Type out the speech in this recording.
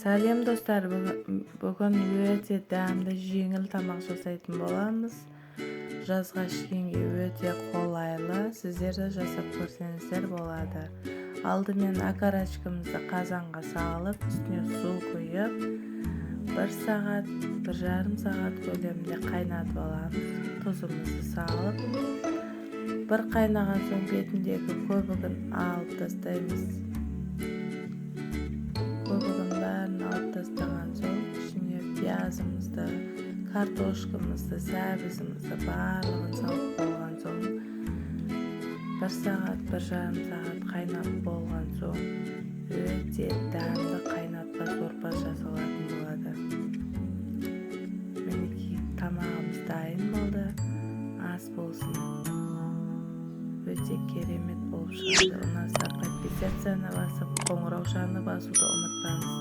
Сәлем достар, бүгін өте дәмді жеңіл тамақ жасайтын боламыз. Жазға ішкенге өте қолайлы, сіздер де жасап көрсеңіздер болады. Алдымен окорочкамызды қазанға салып, үстіне су құйып, 1 сағат, 1,5 сағат көлемінде қайнатып аламыз. Тұзымызды салып, бір қайнаған соң бетіндегі көбігін алып тастаймыз. Көбігін бәрін алып тастаған соң, ішіне пиязымызды, картошкамызды, сәбізімізді барлығын салып болған соң, 1 сағат, 1,5 сағат қайнап болған соң, өте дәмді қайнатпа сорпа жасалатын болады. Мінекей тамағымыз дайын болды, ас болсын. Өте керемет болып шығады. Ұнаса подписаться басып, қоңырау шағына басуды ұмытпаңыз.